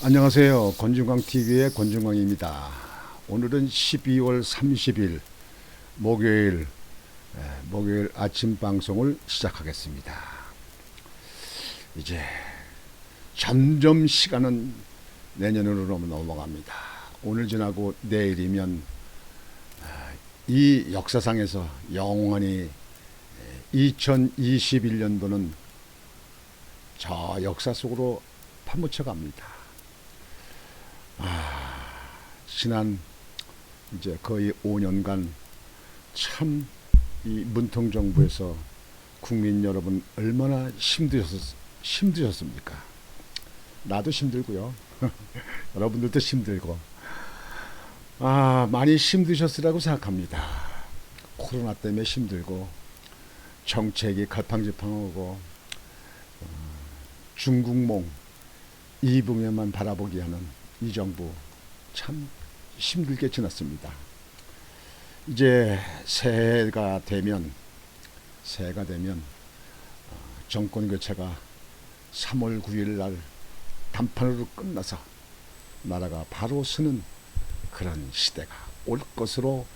안녕하세요. 권중광TV의 권중광입니다. 오늘은 12월 30일 목요일, 목요일 아침 방송을 시작하겠습니다. 이제 점점 시간은 내년으로 넘어갑니다. 오늘 지나고 내일이면 이 역사상에서 영원히 2021년도는 저 역사 속으로 파묻혀 갑니다. 지난 이제 거의 5년간 참 이 문통정부에서 국민 여러분 얼마나 힘드셨습니까? 나도 힘들고요. 여러분들도 힘들고 많이 힘드셨으라고 생각합니다. 코로나 때문에 힘들고 정책이 갈팡질팡하고 중국몽 이붕에만 바라보게 하는 이 정부 참 힘들게 지났습니다. 이제 새해가 되면 정권 교체가 3월 9일 날 단판으로 끝나서 나라가 바로 서는 그런 시대가 올 것으로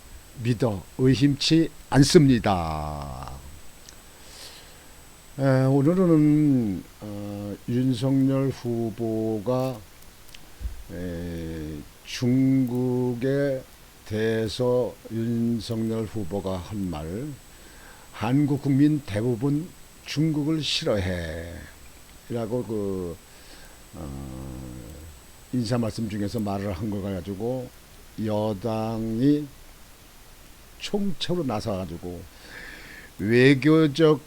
믿어 의심치 않습니다. 오늘은 윤석열 후보가 중국에 대해서 윤석열 후보가 한 말, 한국 국민 대부분 중국을 싫어해 라고 인사 말씀 중에서 말을 한 거 가지고 여당이 총체로 나서 가지고 외교적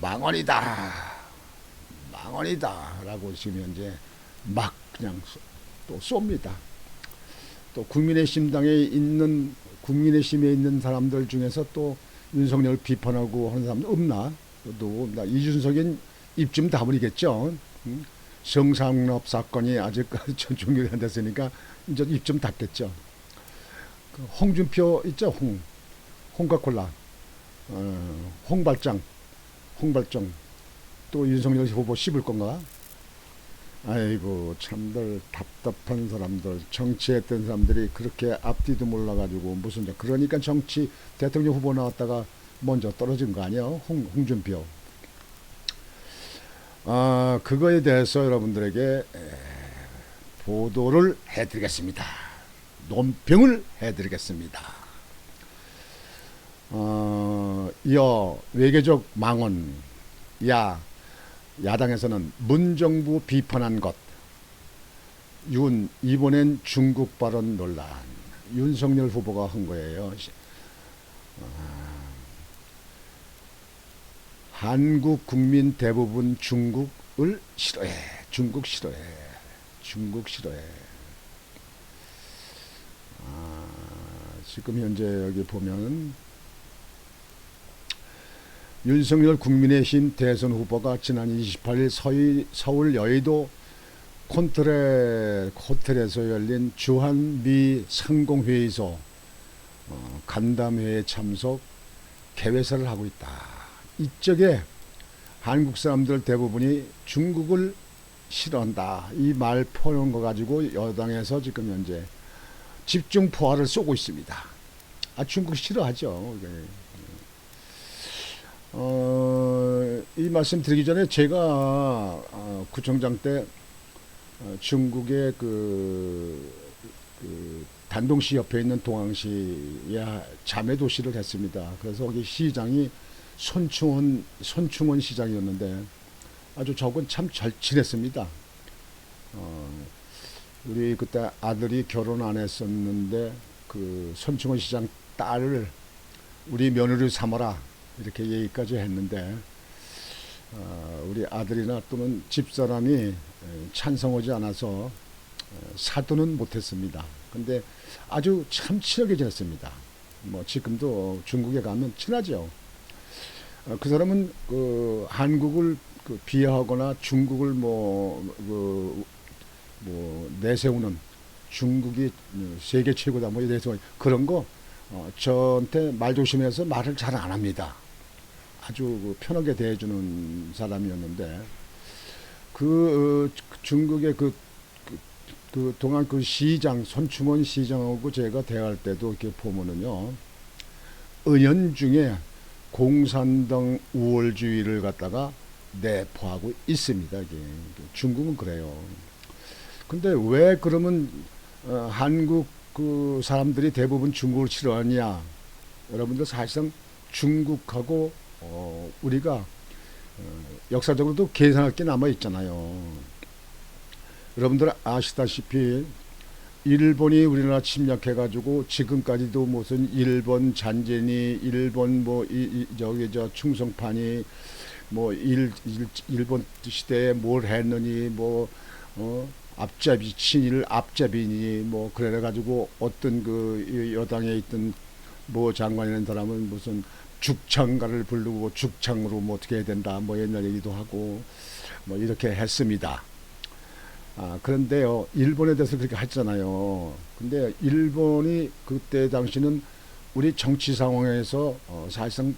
망언이다 라고 지금 현재 막 그냥 또 쏩니다. 또 국민의힘에 있는 사람들 중에서 또 윤석열 비판하고 하는 사람 없나? 또 이준석은 입 좀 다물이겠죠. 성상납 사건이 아직까지 종결이 안 됐으니까 이제 입 좀 닫겠죠. 홍준표 있죠? 홍카콜라, 홍발장 또 윤석열 후보 씹을 건가? 아이고 참들 답답한 사람들, 정치했던 사람들이 그렇게 앞뒤도 몰라가지고 무슨 그러니까 정치 대통령 후보 나왔다가 먼저 떨어진 거 아니야? 홍준표. 그거에 대해서 여러분들에게 보도를 해드리겠습니다. 논평을 해드리겠습니다. 이어 외교적 망언, 야당에서는 문정부 비판한 것, 이번엔 중국 발언 논란, 윤석열 후보가 한 거예요. 한국 국민 대부분 중국을 싫어해. 중국 싫어해. 지금 현재 여기 보면 윤석열 국민의힘 대선 후보가 지난 28일 서울 여의도 호텔에서 열린 주한미 상공회의소 간담회에 참석 개회사를 하고 있다. 이쪽에 한국 사람들 대부분이 중국을 싫어한다. 이 말 표현 거 가지고 여당에서 지금 현재 집중 포화를 쏘고 있습니다. 중국 싫어하죠. 이 말씀 드리기 전에 제가 구청장 때 중국의 단동시 옆에 있는 동항시에 자매도시를 했습니다. 그래서 거기 시장이 손충원 시장이었는데 아주 저건 참 절친했습니다. 우리 그때 아들이 결혼 안 했었는데 그 손충원 시장 딸을 우리 며느리 삼아라 이렇게 얘기까지 했는데 우리 아들이나 또는 집사람이 찬성하지 않아서 사도는 못했습니다. 근데 아주 참 친하게 지냈습니다. 뭐 지금도 중국에 가면 친하죠. 그 사람은 한국을 비하하거나 중국을 내세우는 중국이 세계 최고다 뭐 이래서 그런 거 저한테 말 조심해서 말을 잘 안 합니다. 아주 편하게 대해주는 사람이었는데 중국의 그 동안 그 시장 손충원 시장하고 제가 대화할 때도 이렇게 보면은요, 은연중에 공산당 우월주의를 갖다가 내포하고 있습니다. 이게 중국은 그래요. 근데 왜 그러면 한국 그 사람들이 대부분 중국을 싫어하냐? 여러분들 사실상 중국하고 우리가 역사적으로도 계산할 게 남아 있잖아요. 여러분들 아시다시피 일본이 우리나라 침략해가지고 지금까지도 무슨 일본 잔재니 일본 뭐 저기 저 충성판이 뭐 일본 시대에 뭘 했느니 뭐 앞잡이 친일 앞잡이니 뭐 그래가지고 어떤 그 여당에 있던 뭐 장관이라는 사람은 무슨 죽창가를 부르고 죽창으로 뭐 어떻게 해야 된다 뭐 옛날 얘기도 하고 뭐 이렇게 했습니다. 그런데요, 일본에 대해서 그렇게 했잖아요. 근데 일본이 그때 당시는 우리 정치 상황에서 사실상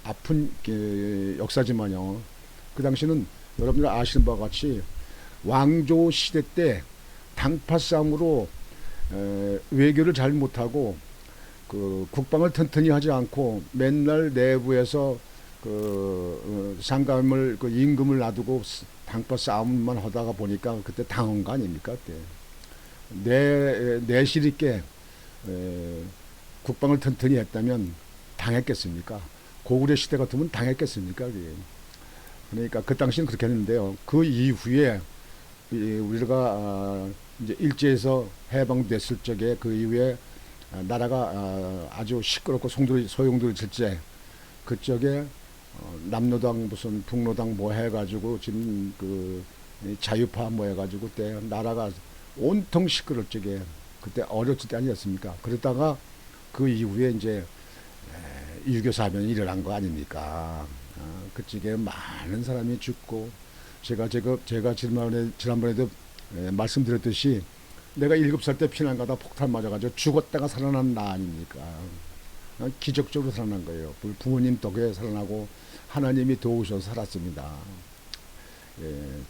아픈 역사지만요. 그 당시는 여러분들 아시는 바와 같이 왕조 시대 때 당파 싸움으로 외교를 잘 못하고 그 국방을 튼튼히 하지 않고 맨날 내부에서 그 상감을 그 임금을 놔두고 당파 싸움만 하다가 보니까 그때 당한 거 아닙니까? 그때 내실 있게 국방을 튼튼히 했다면 당했겠습니까? 고구려 시대 같으면 당했겠습니까? 그러니까 그 당시는 그렇게 했는데요. 그 이후에 우리가 이제 일제에서 해방됐을 적에 그 이후에 나라가 아주 시끄럽고 소용돌이 질제 그쪽에 남로당 무슨 북로당 뭐 해가지고 지금 그 자유파 뭐 해가지고 그때 나라가 온통 시끄러울 적에 그때 어렸을 때 아니었습니까? 그러다가 그 이후에 이제 6.25 사변이 일어난 거 아닙니까? 그쪽에 많은 사람이 죽고 제가 지난번에도 말씀드렸듯이 내가 7살 때 피난 가다 폭탄 맞아가지고 죽었다가 살아난 나 아닙니까? 기적적으로 살아난 거예요. 부모님 덕에 살아나고 하나님이 도우셔서 살았습니다.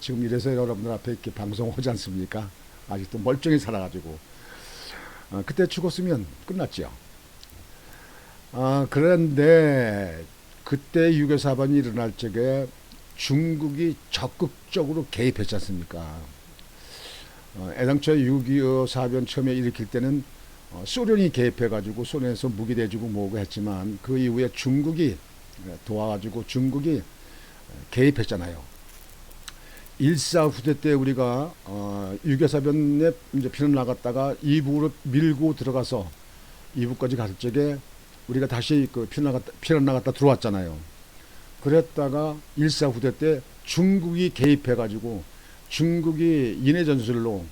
지금 이래서 여러분들 앞에 이렇게 방송하지 않습니까? 아직도 멀쩡히 살아가지고 그때 죽었으면 끝났죠. 그런데 그때 6.25 사변이 일어날 적에 중국이 적극적으로 개입했지 않습니까? 애당초 6.25 사변 처음에 일으킬 때는 소련이 개입해가지고 소련에서 무기 대주고 뭐고 했지만 그 이후에 중국이 도와가지고 중국이 개입했잖아요. 1사 후대 때 우리가 6.25 사변에 이제 피난 나갔다가 이북으로 밀고 들어가서 이북까지 갔을 적에 우리가 다시 그 피난 나갔다 들어왔잖아요. 그랬다가 1사 후대 때 중국이 개입해가지고 중국이 인해 전술로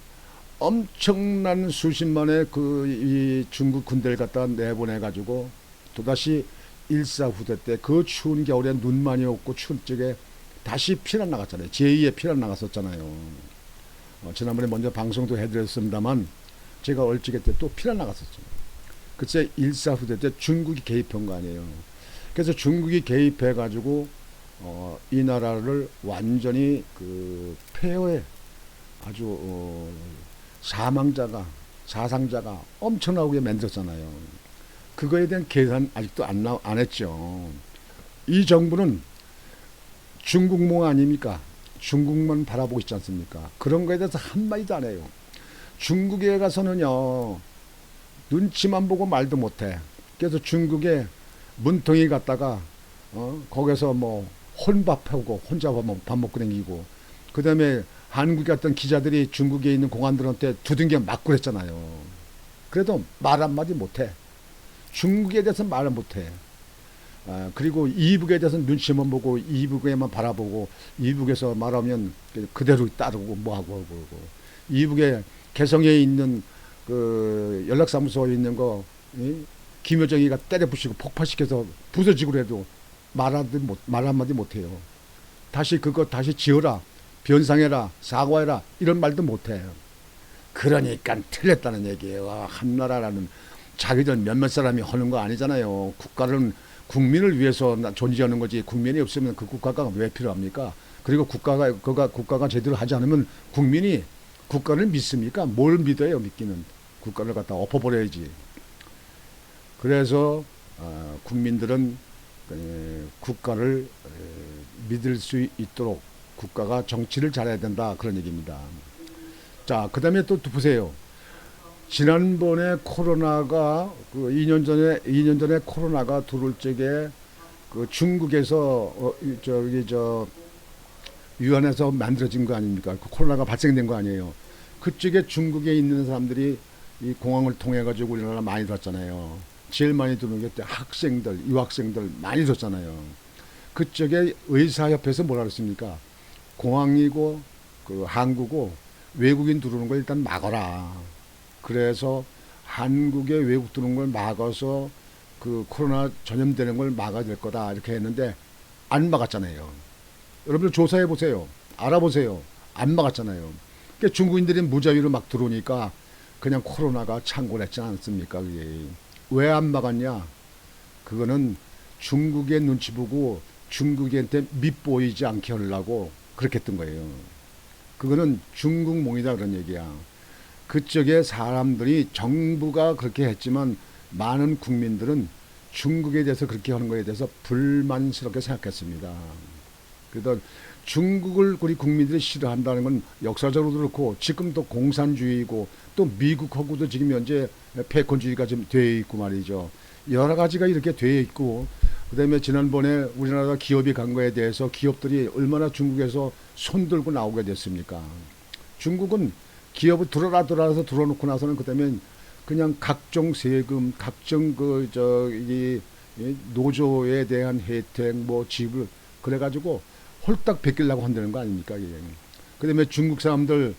엄청난 수십만의 이 중국 군대를 갖다 내보내가지고 또다시 1사 후대 때 그 추운 겨울에 눈 많이 없고 추운 적에 다시 피난 나갔잖아요. 제2의 피난 나갔었잖아요. 지난번에 먼저 방송도 해드렸습니다만 제가 얼찌개 때 또 피난 나갔었죠. 그때 1사 후대 때 중국이 개입한 거 아니에요. 그래서 중국이 개입해가지고 이 나라를 완전히 그 폐허에 아주 사상자가 엄청나게 만들었잖아요. 그거에 대한 계산 아직도 안 했죠. 이 정부는 중국몽 아닙니까? 중국만 바라보고 있지 않습니까? 그런 거에 대해서 한마디도 안 해요. 중국에 가서는요, 눈치만 보고 말도 못해. 그래서 중국에 문통이 갔다가 거기서 뭐 혼밥하고 혼자 밥 먹고 다니고, 그 다음에 한국에 갔던 기자들이 중국에 있는 공안들한테 두둥겨 맞고 그랬잖아요. 그래도 말 한마디 못해. 중국에 대해서 말을 못해. 그리고 이북에 대해서는 눈치만 보고 이북에만 바라보고 이북에서 말하면 그대로 따르고 뭐하고 그러고, 이북에 개성에 있는 그 연락사무소에 있는 거 김여정이가 때려 부시고 폭파시켜서 부서지고 그래도 말 한마디 못해요. 다시 지어라, 변상해라, 사과해라 이런 말도 못해요. 그러니까 틀렸다는 얘기예요. 한나라라는 자기들 몇몇 사람이 하는 거 아니잖아요. 국가는 국민을 위해서 존재하는 거지, 국민이 없으면 그 국가가 왜 필요합니까? 그리고 국가가 제대로 하지 않으면 국민이 국가를 믿습니까? 뭘 믿어요? 믿기는 국가를 갖다 엎어버려야지. 그래서 국민들은 국가를 믿을 수 있도록 국가가 정치를 잘해야 된다 그런 얘기입니다. 자, 그다음에 또 보세요. 지난번에 코로나가 그 2년 전에 코로나가 들어올 적에 그 중국에서 저기 저 유한에서 만들어진 거 아닙니까? 그 코로나가 발생된 거 아니에요. 그쪽에 중국에 있는 사람들이 이 공항을 통해 가지고 우리나라 많이 들었잖아요. 제일 많이 들어온 게 학생들, 유학생들 많이 들었잖아요. 그쪽에 의사협회에서 뭐라 그랬습니까? 공항이고 그 항구고 외국인 들어오는 걸 일단 막아라. 그래서 한국에 외국 들어오는 걸 막아서 그 코로나 전염되는 걸 막아야 될 거다 이렇게 했는데 안 막았잖아요. 여러분들 조사해 보세요. 알아보세요. 안 막았잖아요. 그러니까 중국인들이 무자위로 막 들어오니까 그냥 코로나가 창궐했지 않습니까? 왜 안 막았냐? 그거는 중국의 눈치 보고 중국한테 밉보이지 않게 하려고 그렇게 했던 거예요. 그거는 중국몽이다 그런 얘기야. 그쪽에 사람들이 정부가 그렇게 했지만 많은 국민들은 중국에 대해서 그렇게 하는 거에 대해서 불만스럽게 생각했습니다. 그래서 중국을 우리 국민들이 싫어한다는 건 역사적으로도 그렇고 지금도 공산주의고 또 미국하고도 지금 현재 패권주의가 좀 되어 있고 말이죠. 여러 가지가 이렇게 되어 있고 그다음에 지난번에 우리나라 기업이 간 거에 대해서 기업들이 얼마나 중국에서 손들고 나오게 됐습니까? 중국은 기업을 들어라서 들어놓고 나서는 그다음에 그냥 각종 세금, 각종 이 노조에 대한 혜택, 뭐 지불 그래가지고 홀딱 베끼려고 한다는 거 아닙니까? 그다음에 중국 사람들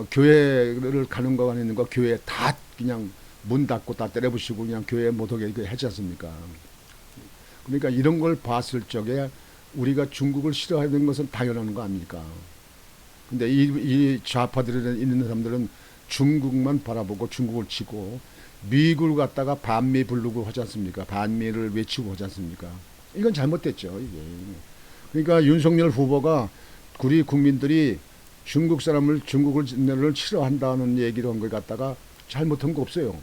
교회를 가는 거 가는 거 교회 다 그냥 문 닫고 다 때려부시고 그냥 교회 못 오게 했지 않습니까? 그러니까 이런 걸 봤을 적에 우리가 중국을 싫어하는 것은 당연한 거 아닙니까? 근데 이 좌파들에 있는 사람들은 중국만 바라보고 중국을 치고 미국을 갖다가 반미 부르고 하지 않습니까? 반미를 외치고 하지 않습니까? 이건 잘못됐죠, 이게. 그러니까 윤석열 후보가 우리 국민들이 중국 사람을 중국을 싫어한다는 얘기를 한 걸 갖다가 잘못한 거 없어요.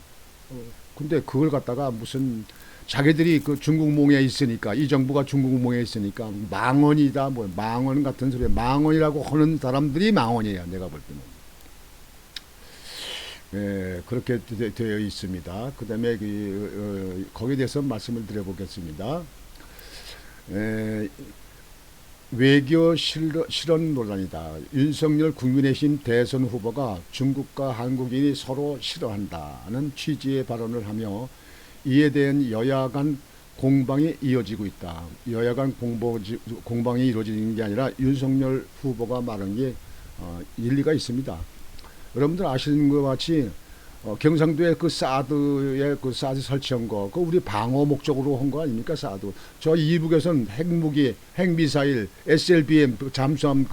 근데 그걸 갖다가 무슨 자기들이 그 중국몽에 있으니까 이 정부가 중국몽에 있으니까 망언이다 뭐 망언 같은 소리 망언이라고 하는 사람들이 망언이에요. 내가 볼 때는. 예, 그렇게 되어 있습니다. 그다음에 거기에 대해서 말씀을 드려보겠습니다. 외교 실언 논란이다. 윤석열 국민의힘 대선 후보가 중국과 한국인이 서로 싫어한다는 취지의 발언을 하며 이에 대한 여야 간 공방이 이어지고 있다. 여야 간 공방이 이루어지는 게 아니라 윤석열 후보가 말한 게 일리가 있습니다. 여러분들 아시는 것 같이 경상도에 그 사드 설치한 거, 그 우리 방어 목적으로 한 거 아닙니까? 사드. 저 이북에서는 핵무기, 핵미사일, SLBM, 잠수함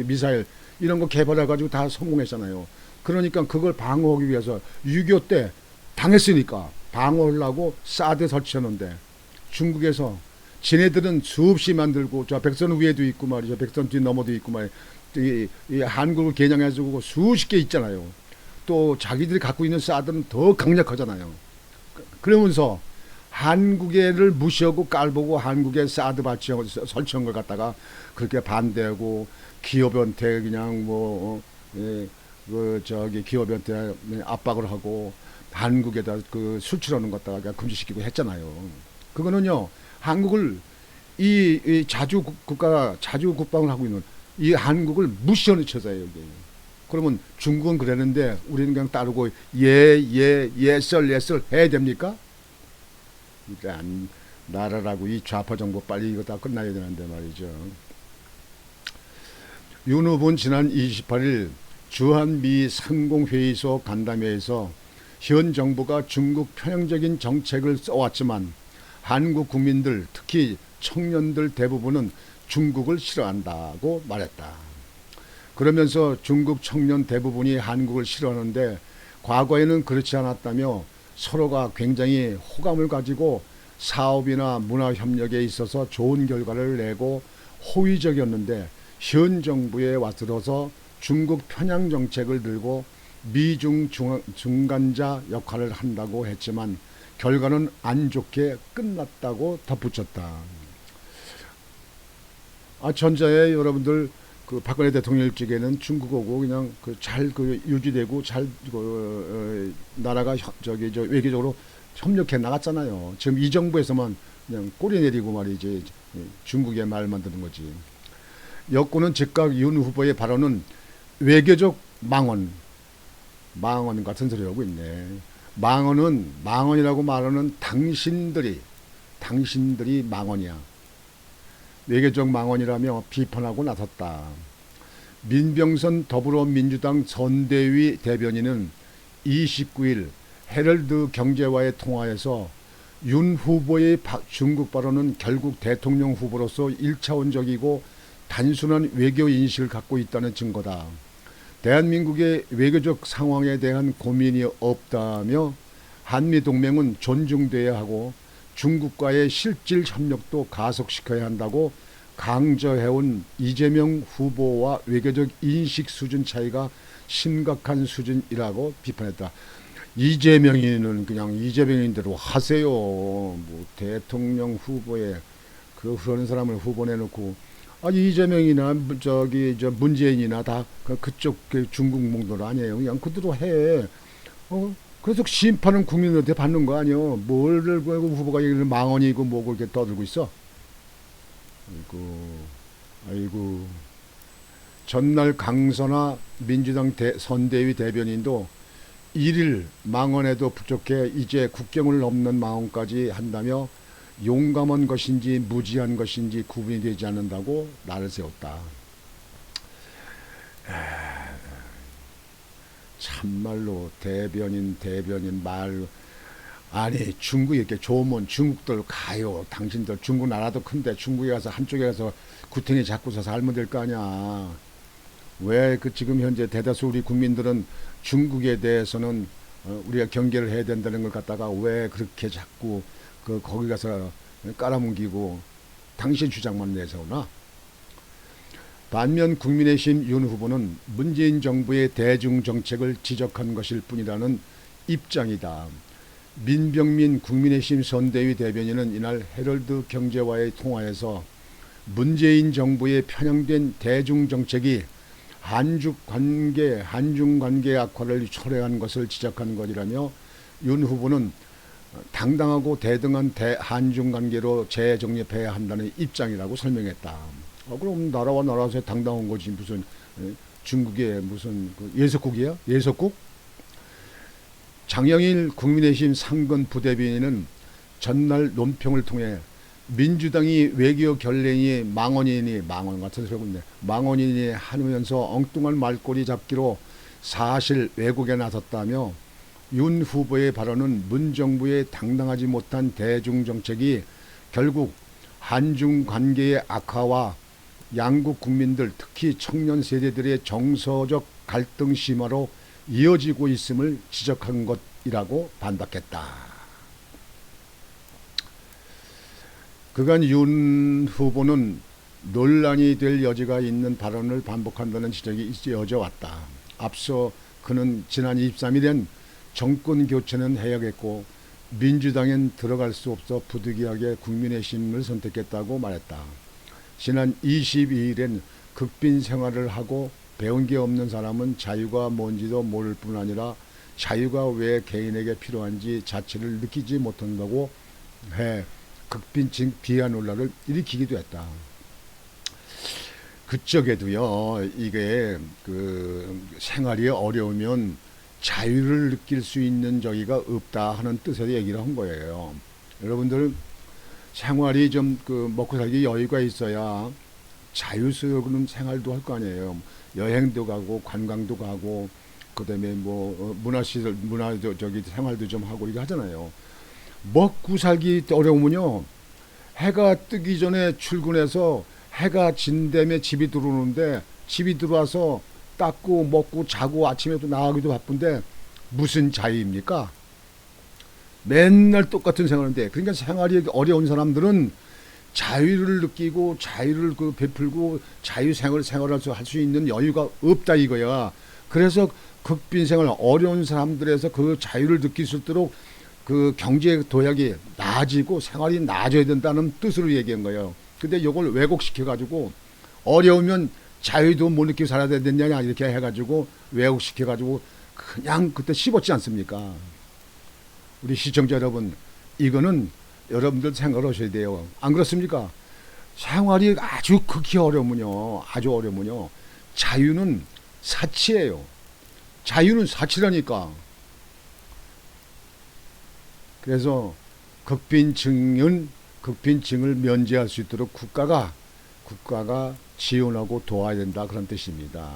미사일 이런 거 개발해가지고 다 성공했잖아요. 그러니까 그걸 방어하기 위해서 6.25 때 당했으니까 방어하려고 사드 설치했는데 중국에서 지네들은 수없이 만들고 저 백선 위에도 있고 말이죠. 백선 뒤 너머도 있고 말이죠. 이 한국을 개량해주고 수십 개 있잖아요. 또 자기들이 갖고 있는 사드는 더 강력하잖아요. 그러면서 한국애를 무시하고 깔보고 한국에 사드 설치한 걸 갖다가 그렇게 반대하고 기업한테 그냥 기업한테 압박을 하고 한국에다 그 수출하는 것 갖다가 금지시키고 했잖아요. 그거는요 한국을 이 자주 국방을 하고 있는 이 한국을 무시하는 처사예요. 이게. 그러면 중국은 그랬는데 우리는 그냥 따르고 예썰 해야 됩니까? 일단 나라라고 이 좌파 정부 빨리 이거 다 끝나야 되는데 말이죠. 윤 후보는 지난 28일 주한미 상공회의소 간담회에서 현 정부가 중국 편향적인 정책을 써왔지만 한국 국민들 특히 청년들 대부분은 중국을 싫어한다고 말했다. 그러면서 중국 청년 대부분이 한국을 싫어하는데 과거에는 그렇지 않았다며 서로가 굉장히 호감을 가지고 사업이나 문화협력에 있어서 좋은 결과를 내고 호의적이었는데 현 정부에 와들어서 중국 편향 정책을 들고 미중 중간자 역할을 한다고 했지만 결과는 안 좋게 끝났다고 덧붙였다. 전자에 여러분들 그 박근혜 대통령 일찍에는 중국하고 그냥 잘 유지되고 잘 나라가 외교적으로 협력해 나갔잖아요. 지금 이 정부에서만 그냥 꼬리 내리고 말이지 중국의 말만 듣는 거지. 여권은 즉각 윤 후보의 발언은 외교적 망언 같은 소리 하고 있네. 망언이라고 말하는 당신들이 망언이야. 외교적 망언이라며 비판하고 나섰다. 민병선 더불어민주당 선대위 대변인은 29일 헤럴드 경제와의 통화에서 윤 후보의 중국 발언은 결국 대통령 후보로서 1차원적이고 단순한 외교 인식을 갖고 있다는 증거다. 대한민국의 외교적 상황에 대한 고민이 없다며 한미동맹은 존중돼야 하고 중국과의 실질 협력도 가속시켜야 한다고 강조해온 이재명 후보와 외교적 인식 수준 차이가 심각한 수준이라고 비판했다. 이재명이는 그냥 이재명인 대로 하세요. 뭐 대통령 후보에 그런 사람을 후보 내놓고 이재명이나 문재인이나 다 그쪽 중국 몽들 아니에요. 그냥 그대로 해. 그래서 심판은 국민한테 받는 거 아니요. 뭘 후보가 얘기를 망언이고 뭐고 이렇게 떠들고 있어. 아이고. 전날 강선아 민주당 선대위 대변인도 1일 망언에도 부족해 이제 국경을 넘는 망언까지 한다며 용감한 것인지 무지한 것인지 구분이 되지 않는다고 날을 세웠다. 참말로 대변인 말 아니 중국 이렇게 좋으면 중국들 가요. 당신들 중국 나라도 큰데 중국에 가서 한쪽에 가서 구탱이 잡고서 살면 될 거 아니야. 왜 지금 현재 대다수 우리 국민들은 중국에 대해서는 우리가 경계를 해야 된다는 걸 갖다가 왜 그렇게 자꾸 거기 가서 깔아뭉기고 당신 주장만 내세우나? 반면 국민의힘 윤 후보는 문재인 정부의 대중정책을 지적한 것일 뿐이라는 입장이다. 민병민 국민의힘 선대위 대변인은 이날 헤럴드 경제와의 통화에서 문재인 정부의 편향된 대중정책이 한중관계 악화를 초래한 것을 지적한 것이라며 윤 후보는 당당하고 대등한 한중관계로 재정립해야 한다는 입장이라고 설명했다. 그럼 나라와 나라 사이에 당당한 거지 무슨 중국의 무슨 예속국이야? 예속국? 장영일 국민의힘 상근 부대변인은 전날 논평을 통해 민주당이 외교 결례니 망언 같은 소리고 있네. 망언이니 하면서 엉뚱한 말꼬리 잡기로 사실 왜곡에 나섰다며 윤 후보의 발언은 문 정부의 당당하지 못한 대중정책이 결국 한중 관계의 악화와 양국 국민들 특히 청년 세대들의 정서적 갈등 심화로 이어지고 있음을 지적한 것이라고 반박했다. 그간 윤 후보는 논란이 될 여지가 있는 발언을 반복한다는 지적이 이어져왔다. 앞서 그는 지난 23일엔 정권 교체는 해야겠고 민주당엔 들어갈 수 없어 부득이하게 국민의힘을 선택했다고 말했다. 지난 22일엔 극빈 생활을 하고 배운 게 없는 사람은 자유가 뭔지도 모를 뿐 아니라 자유가 왜 개인에게 필요한지 자체를 느끼지 못한다고 해 극빈 비하 논란을 일으키기도 했다. 그쪽에도요, 이게 생활이 어려우면 자유를 느낄 수 있는 저기가 없다 하는 뜻에서 얘기를 한 거예요. 여러분들 생활이 좀 먹고 살기 여유가 있어야 자유스러운 생활도 할 거 아니에요. 여행도 가고 관광도 가고 그다음에 문화시설 생활도 좀 하고 이거 하잖아요. 먹고 살기 어려우면요, 해가 뜨기 전에 출근해서 해가 진 다음에 집이 들어오는데 집이 들어와서 닦고 먹고 자고 아침에 또 나가기도 바쁜데 무슨 자유입니까? 맨날 똑같은 생활인데. 그러니까 생활이 어려운 사람들은 자유를 느끼고 자유를 그 베풀고 생활할 수 있는 여유가 없다 이거야. 그래서 극빈생활 어려운 사람들에서 그 자유를 느낄 수 있도록 그 경제 도약이 나아지고 생활이 나아져야 된다는 뜻으로 얘기한 거예요. 근데 이걸 왜곡시켜 가지고 어려우면 자유도 못 느끼고 살아야 되느냐 이렇게 해가지고 왜곡시켜 가지고 그냥 그때 씹었지 않습니까? 우리 시청자 여러분, 이거는 여러분들 생각하셔야 돼요. 안 그렇습니까? 생활이 아주 극히 어려우면요, 아주 어려우면요, 자유는 사치예요. 자유는 사치라니까. 그래서 극빈층을 면제할 수 있도록 국가가 지원하고 도와야 된다, 그런 뜻입니다.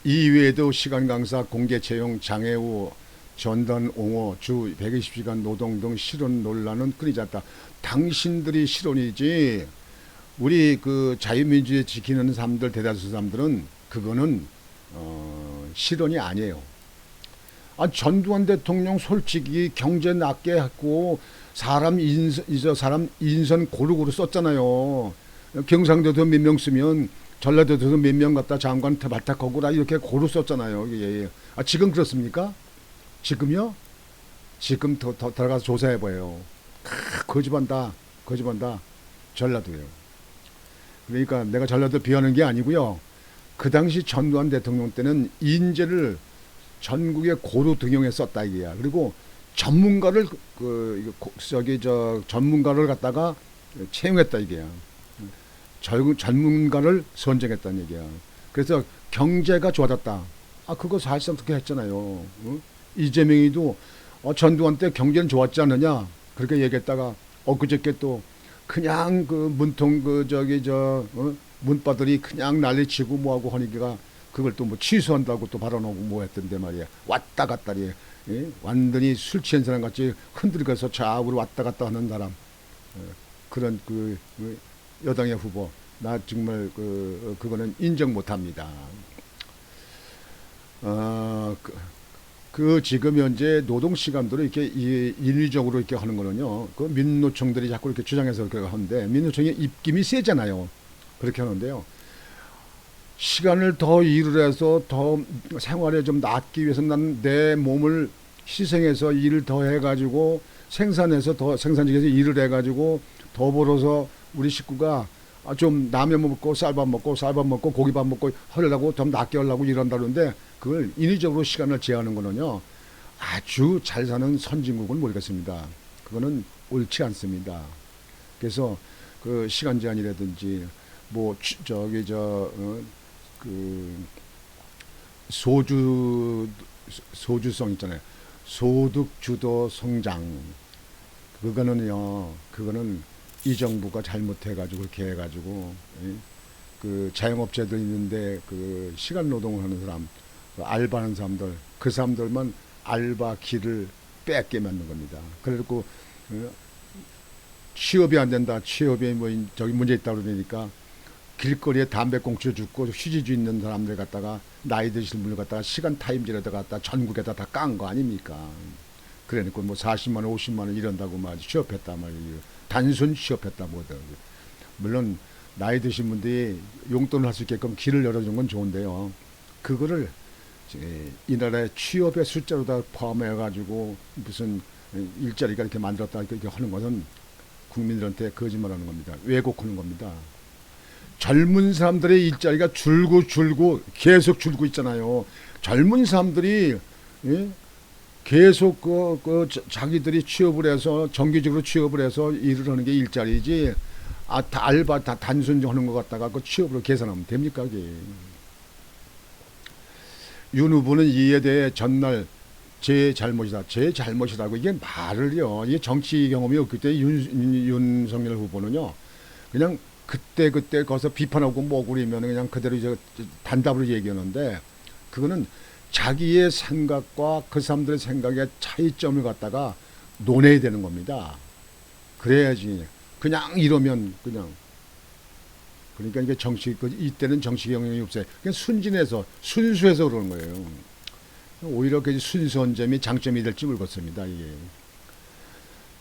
이외에도 시간 강사, 공개 채용, 장애우, 전단 옹호, 주 120시간 노동 등 실언 논란은 끊이지 않다. 당신들이 실언이지 우리 그 자유민주주의 지키는 사람들, 대다수 사람들은 그거는 실언이 아니에요. 전두환 대통령 솔직히 경제 낮게 했고 사람 인선 고루고루 썼잖아요. 경상도도 몇 명 쓰면 전라도도 몇 명 갖다 장관 발탁하고 이렇게 고루 썼잖아요. 예. 지금 그렇습니까? 지금요? 지금 더 들어가서 조사해봐요. 거짓말한다. 전라도예요. 그러니까 내가 전라도 비하는 게 아니고요. 그 당시 전두환 대통령 때는 인재를 전국에 고루 등용해 썼다 이게야. 그리고 전문가를 전문가를 갖다가 채용했다 이게야. 전문가를 선정했다는 얘기야. 그래서 경제가 좋아졌다. 그거 사실상 그렇게 했잖아요. 이재명이도 전두환 때 경제는 좋았지 않느냐 그렇게 얘기했다가 엊그저께 또 그냥 그 문통 문바들이 그냥 난리치고 뭐하고 하니까 그걸 또 뭐 취소한다고 또 발언하고 뭐 했던데 말이야. 왔다 갔다리 완전히 술 취한 사람 같이 흔들려서 좌우로 왔다 갔다 하는 사람. 그런 그 여당의 후보 나 정말 그거는 인정 못합니다. 지금 현재 노동 시간대로 이렇게 인위적으로 이렇게 하는 거는요. 그 민노총들이 자꾸 이렇게 주장해서 그렇게 하는데 민노총이 입김이 세잖아요. 그렇게 하는데요. 시간을 더 일을 해서 더 생활에 좀 낫기 위해서 난 내 몸을 희생해서 일을 더 해가지고 생산해서 더 생산직에서 일을 해가지고 더 벌어서 우리 식구가 좀 라면 먹고 쌀밥 먹고 고기밥 먹고 하려고 좀 낫게 하려고 이런다는데 그걸 인위적으로 시간을 제한하는 거는요 아주 잘 사는 선진국은 모르겠습니다. 그거는 옳지 않습니다. 그래서 그 시간 제한이라든지 뭐 소주성 있잖아요. 소득 주도 성장 그거는 이 정부가 잘못해가지고 그렇게 해가지고 그 자영업자들 있는데 그 시간 노동을 하는 사람, 알바하는 사람들, 그 사람들만 알바 길을 뺏게 만든 겁니다. 그래갖고 취업이 안 된다, 취업에 뭐 저기 문제 있다 그러니까 길거리에 담배꽁초 죽고 휴지주 있는 사람들 갖다가 나이 드신 분을 갖다가 시간 타임즈에다 갖다 전국에다 다 깐 거 아닙니까? 그래놓고 뭐 40만 원, 50만 원 이런다고 말이지 취업했다 말이에요. 단순 취업했다 뭐든. 물론 나이 드신 분들이 용돈을 할 수 있게끔 길을 열어준 건 좋은데요. 그거를 이 나라의 취업의 숫자로 다 포함해가지고 무슨 일자리가 이렇게 만들었다 이렇게 하는 것은 국민들한테 거짓말하는 겁니다. 왜곡하는 겁니다. 젊은 사람들의 일자리가 줄고 계속 줄고 있잖아요. 젊은 사람들이 계속 자기들이 취업을 해서 정기적으로 취업을 해서 일을 하는 게 일자리지. 다 알바 다 단순 하는 것 같다가 그 취업으로 계산하면 됩니까? 그게. 윤 후보는 이에 대해 전날 제 잘못이라고 이게 말을요. 이게 정치 경험이 없기 때문에 윤석열 후보는요. 그냥 그때 거기서 비판하고 뭐고 그러면 그냥 그대로 단답으로 얘기하는데 그거는 자기의 생각과 그 사람들의 생각의 차이점을 갖다가 논해야 되는 겁니다. 그래야지 그냥 이러면 그냥 그러니까 이게 이때는 정치 경영이 없어요. 그냥 순수해서 그러는 거예요. 오히려 그 순수한 점이 장점이 될지 모르겠습니다. 이게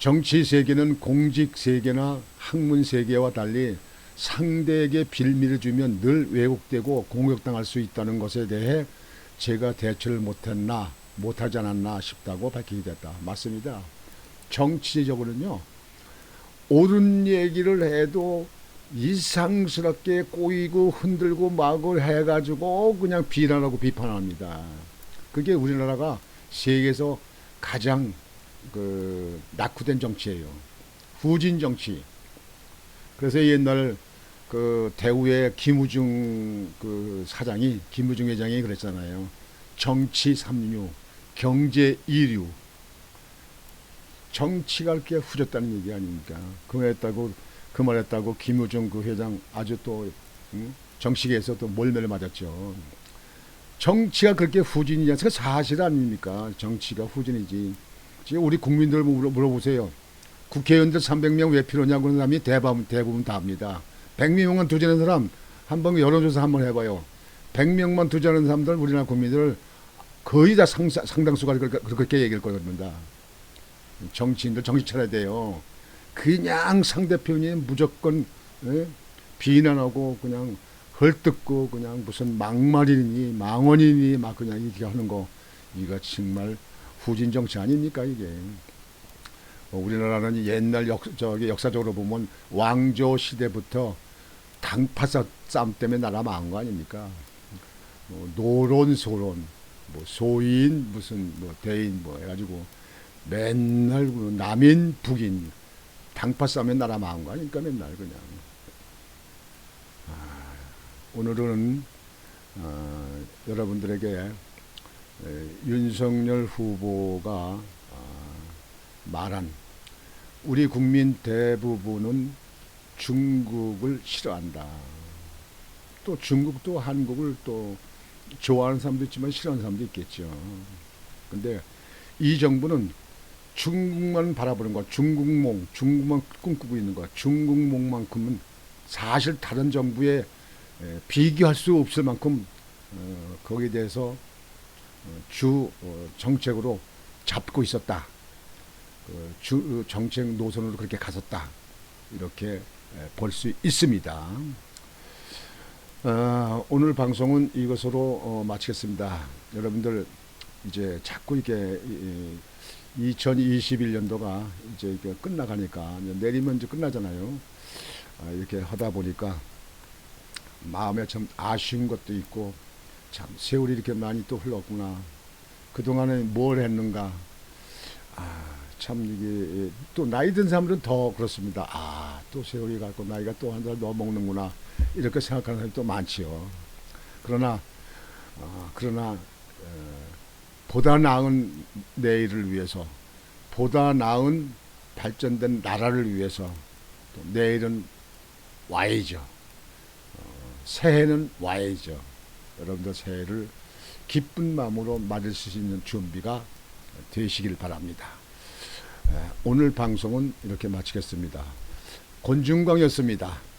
정치 세계는 공직 세계나 학문 세계와 달리 상대에게 빌미를 주면 늘 왜곡되고 공격당할 수 있다는 것에 대해 제가 대처를 못하지 않았나 싶다고 밝히게 됐다. 맞습니다. 정치적으로는요, 옳은 얘기를 해도 이상스럽게 꼬이고 흔들고 막을 해가지고 그냥 비난하고 비판합니다. 그게 우리나라가 세계에서 가장 낙후된 정치예요. 후진 정치. 그래서 옛날 대우의 김우중 김우중 회장이 그랬잖아요. 정치 3류, 경제 2류. 정치가 그렇게 후졌다는 얘기 아닙니까? 그 말했다고 김우중 회장 아주 또 정치계에서 또 몰매를 맞았죠. 정치가 그렇게 후진이냐? 그 사실 아닙니까? 정치가 후진이지. 지금 우리 국민들 물어보세요. 국회의원들 300명 왜 필요냐고 하는 사람이 대부분 다 합니다. 100명만 투자하는 사람 한번 여론조사 한번 해봐요. 100명만 투자하는 사람들 우리나라 국민들 거의 다 상당수가 그렇게 얘기할 겁니다. 정치인들 정신 차려야 돼요. 그냥 상대편이 무조건 비난하고 그냥 헐뜯고 그냥 무슨 막말이니 망언이니 막 그냥 이렇게 하는 거, 이거 정말 후진 정치 아닙니까 이게. 우리나라는 옛날 역사적으로 보면 왕조 시대부터 당파 싸움 때문에 나라 망한 거 아닙니까? 노론 소론, 소인 무슨 대인 해가지고 맨날 남인 북인 당파 싸움에 나라 망한 거 아닙니까 맨날 그냥. 오늘은 여러분들에게 윤석열 후보가 말한 우리 국민 대부분은 중국을 싫어한다. 또 중국도 한국을 또 좋아하는 사람도 있지만 싫어하는 사람도 있겠죠. 근데 이 정부는 중국만 바라보는 거야. 중국만 꿈꾸고 있는 거야. 중국몽만큼은 사실 다른 정부에 비교할 수 없을 만큼 거기에 대해서 주 정책으로 잡고 있었다. 정책 노선으로 그렇게 갔었다. 이렇게 볼 수 있습니다. 오늘 방송은 이것으로 마치겠습니다. 여러분들 이제 자꾸 이게 2021년도가 이제 끝나가니까 내리면 이제 끝나잖아요. 이렇게 하다 보니까 마음에 참 아쉬운 것도 있고, 참 세월이 이렇게 많이 또 흘렀구나. 그동안에 뭘 했는가. 참 이게 또 나이 든 사람들은 더 그렇습니다. 또 세월이 가고 나이가 또 한 살 더 먹는구나. 이렇게 생각하는 사람이 또 많지요. 그러나 보다 나은 내일을 위해서, 보다 나은 발전된 나라를 위해서 또 내일은 와야죠. 새해는 와야죠. 여러분들 새해를 기쁜 마음으로 맞을 수 있는 준비가 되시길 바랍니다. 오늘 방송은 이렇게 마치겠습니다. 권중광이었습니다.